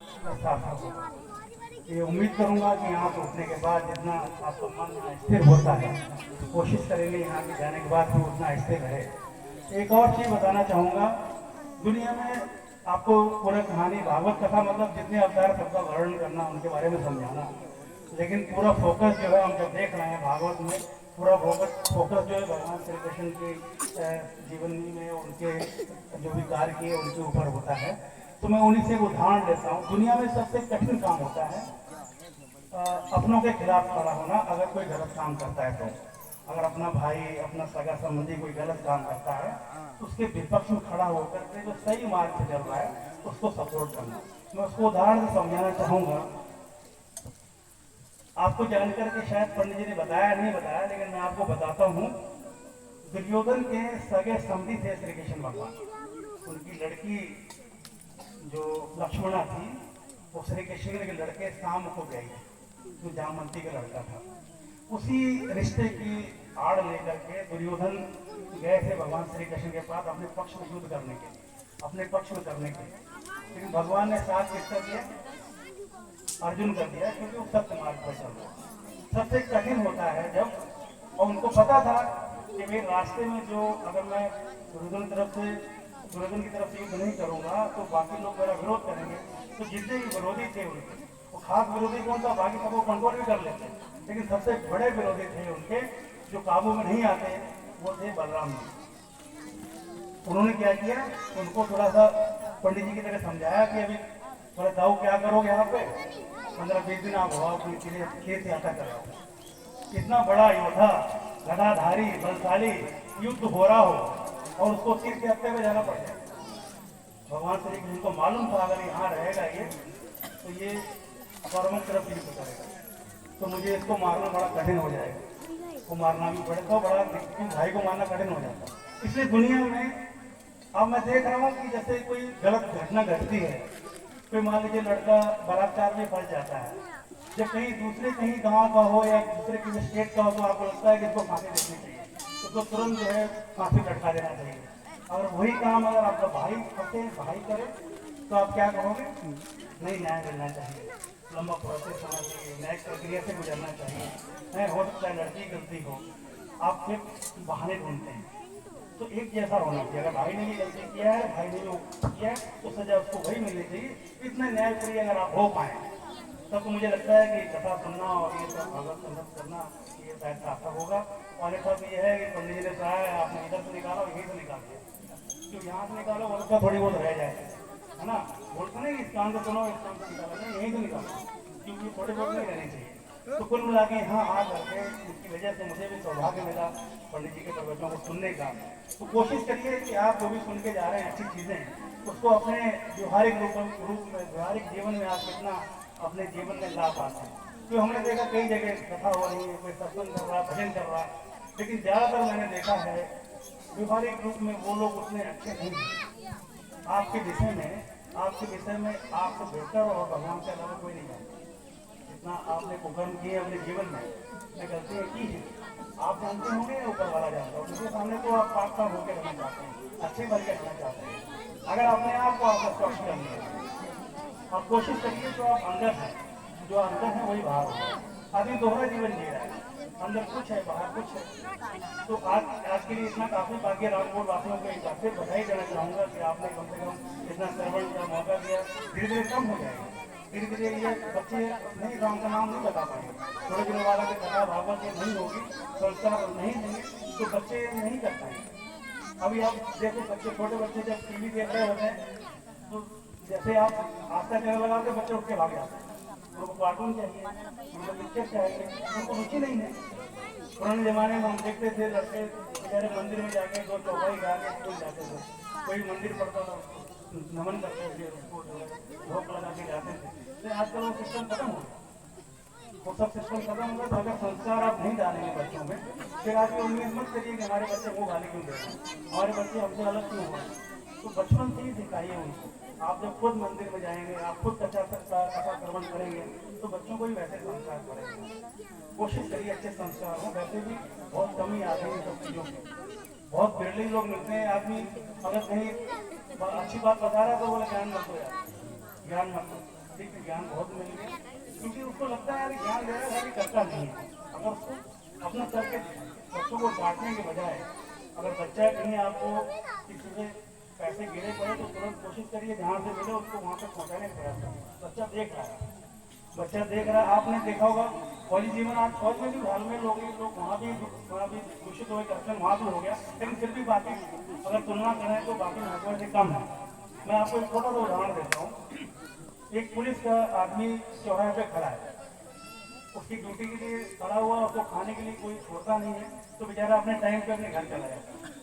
सार्थक होगा। ये उम्मीद करूंगा कि यहाँ पर उठने के बाद जितना आपका मन स्थिर होता है, तो कोशिश करेंगे यहाँ के जाने के बाद भी उतना स्थिर रहे। एक और चीज़ बताना चाहूँगा, दुनिया में आपको पूरा कहानी भागवत कथा मतलब जितने अवतार सबका वर्णन करना, उनके बारे में समझाना, लेकिन पूरा फोकस जो है हम जब देख रहे हैं भागवत में, पूरा फोकस जो है भगवान श्री कृष्ण के जीवन में उनके जो भी कार्य किए उनके ऊपर होता है। तो मैं उन्हीं से एक उदाहरण लेता हूँ। दुनिया में सबसे कठिन काम होता है अपनों के खिलाफ खड़ा होना। अगर कोई गलत काम करता है तो, अगर अपना भाई अपना सगा संबंधी कोई गलत काम करता है तो उसके विपक्ष में खड़ा होकर के जो सही मार्ग से चल रहा है उसको सपोर्ट करना। मैं उसको उदाहरण से समझाना चाहूँगा। आपको जानकर के शायद पंडित जी ने बताया नहीं बताया, लेकिन मैं आपको बताता हूँ। दुर्योधन के सगे समधी थे श्री कृष्ण भगवान। उनकी लड़की जो लक्ष्मणा थी वो श्री कृष्ण के लड़के शाम को गई, जो जामवंती का लड़का था। उसी रिश्ते की आड़ लेकर के दुर्योधन गए थे भगवान श्री कृष्ण के पास अपने पक्ष में युद्ध करने के लिए, अपने पक्ष में करने के लिए। लेकिन भगवान ने साथ किसका दिया? अर्जुन कर दिया, क्योंकि वो सत्य मार्ग पर चल रहा। सबसे कठिन होता है जब, और उनको पता था कि मेरे रास्ते में जो अगर मैं दुर्योधन की तरफ से युद्ध नहीं करूंगा तो बाकी लोग मेरा विरोध करेंगे। तो जितने भी विरोधी थे उनके, वो खास विरोधी कौन था? बाकी सबको कंट्रोल भी कर लेते, लेकिन सबसे बड़े विरोधी थे उनके जो काबू में नहीं आते, वो थे बलराम जी। उन्होंने क्या किया? उनको थोड़ा सा पंडित जी की तरह समझाया कि अभी थोड़ा दाऊ क्या करोगे यहाँ पे, 15-20 दिन आप हवा के लिए खेत यात्रा करो। इतना बड़ा योद्धा, गदाधारी, बलशाली, युद्ध हो रहा हो और उसको तीर्थ यात्रा में जाना पड़ जाए। भगवान श्री कृष्ण को मालूम था अगर यहाँ रहेगा ये तो ये अपरमन तरफ युद्ध करेगा, तो मुझे इसको मारना बड़ा कठिन हो जाएगा। वो मारना भी पड़े तो बड़ा, भाई को मारना कठिन हो जाता। इसलिए दुनिया में अब मैं देख रहा हूँ कि जैसे कोई गलत घटना घटती है, कोई मान लीजिए लड़का बलात्कार में फंस जाता है, जब कहीं गांव का हो या दूसरे किसी स्टेट का हो तो आपको लगता है कि इसको फांसी देनी चाहिए, उसको तुरंत जो है फांसी लटका देना चाहिए। और वही काम अगर आपका भाई करे तो आप क्या करोगे? नहीं, न्याय मिलना चाहिए, लंबा प्रोसेस होना चाहिए, न्यायिक प्रक्रिया से गुजरना चाहिए, नहीं हो सकता है लड़की गलती हो, आप फिर बहाने ढूंढते हैं। तो एक जैसा होना चाहिए। अगर भाई ने भी गलती किया है, भाई ने जो किया है तो सजा उसको वही मिलनी चाहिए। इतना न्यायप्रिय अगर आप हो पाए तब तो मुझे लगता है कि कथा सुनना और ये सब भगवत संगत करना ये शायद सार्थक होगा। और एक बात ये है कि पंडित जी ने कहा है आपने इधर से निकालो, यहीं से निकाल दिया, क्यों यहाँ से निकालो और उसका थोड़ी बहुत रह जाए, है ना। बोलते नहीं इस काम को सुनो, इस काम को निकालो, नहीं यहीं से निकालो, क्योंकि थोड़ी बहुत नहीं रहनी चाहिए। तो कुल मिला के यहाँ आ करके इसकी वजह से मुझे भी सौभाग्य मिला पंडित जी के प्रवचनों को सुनने का। तो कोशिश करिए कि आप जो भी सुन के जा रहे हैं अच्छी चीज़ें, उसको अपने व्यवहारिक रूप में, व्यवहारिक जीवन में आप कितना अपने जीवन में ला पाते हैं। तो हमने देखा कई जगह कथा हो रही है, कोई सत्संग कर रहा, भजन कर रहा, लेकिन ज़्यादातर मैंने देखा है व्यवहारिक रूप में वो लोग उतने अच्छे नहीं हैं। आपके विषय में आपसे बेहतर और भगवान से अलावा कोई नहीं जानता। जितना आपने कुकर्म किए अपने जीवन में, गलतियाँ की है, आप जानते होंगे, ऊपर वाला जानता है। उसके सामने तो आप पाक साफ होकर रहना चाहते हैं, अच्छे बन के रहना चाहते हैं। अगर अपने आप को आप स्वच्छ कर लिया, आप कोशिश करिए तो आप अंदर हैं, जो अंदर है वही बाहर होगा। आदमी दोहरा जीवन जी रहा है, अंदर कुछ है बाहर कुछ है। तो आज के लिए इतना काफ़ी। बाकी रामपुर वासियों को एक बार फिर बधाई देना चाहूँगा कि आपने कम से कम इतना श्रवण का मौका दिया। धीरे धीरे कम हो जाएगा, धीरे धीरे ये बच्चे नहीं राम का नाम नहीं बता पाएंगे। थोड़े दिनों बाद अगर कथा भागवत ये नहीं होगी, संस्कार नहीं देंगे तो बच्चे नहीं कर पाएंगे। अभी आप देखो बच्चे, छोटे बच्चे जब टीवी देख रहे होते हैं तो जैसे आप आस्था चैनल लगाते बच्चे उठ के भाग जाते हैं। उनको कार्टून चाहिए, उनको पिक्चर चाहिए, उनको रुचि नहीं है। पुराने जमाने में हम देखते थे लड़के बेचारे मंदिर में जाके 2 चौपाई गा के स्कूल जाते थे। कोई मंदिर पड़ता था उसको नमन करते थे, उसको भोग लगा के जाते थे। तो आजकल वो सिस्टम खत्म हो गया, वो सब सिस्टम खत्म हो गया। तो अगर संस्कार आप नहीं डालेंगे बच्चों में, फिर आप ये उम्मीद मत करिए कि हमारे बच्चे मुँह गाली क्यों दे रहे हैं, हमारे बच्चे हमसे अलग क्यों हो। तो बचपन से ही सिखाइए उनको। आप जब खुद मंदिर में जाएंगे, आप खुद कथा श्रवण करेंगे तो बच्चों को भी वैसे संस्कार पड़ेंगे। कोशिश करिए अच्छे संस्कार हो। वैसे भी बहुत कमी आ गई इन सब चीज़ों की, बहुत बिरले लोग मिलते हैं। आदमी अगर कहीं अच्छी बात बता रहा है तो बोले ज्ञान मत दो यार, ज्ञान मत दो। अधिक ज्ञान बहुत मिल गया, क्योंकि उसको लगता है यार ज्ञान दे रहा है करता नहीं है। अगर उसको अपना करके बच्चों को डांटने के बजाय, अगर बच्चा कहीं आपको किसी से पैसे गिरे पड़े तो तुरंत कोशिश करिए जहाँ से मिले उसको वहाँ तक पहुँचाने का प्रयास करिए। बच्चा देख रहा है, बच्चा देख रहा है। आपने देखा होगा फौजी जीवन, आज फौज में भी हाल में लोग वहाँ भी दूषित हुए, करप्शन वहाँ भी हो गया, लेकिन फिर भी बाकी अगर तुलना करें तो बाकी महत्व से कम है। मैं आपको एक छोटा सा उदाहरण देता हूँ। एक पुलिस का आदमी चौराहे पे खड़ा है, उसकी ड्यूटी के लिए खड़ा हुआ, उसको खाने के लिए कोई छोड़ता नहीं है, तो बेचारा अपने टाइम पे अपने घर चला जाता है।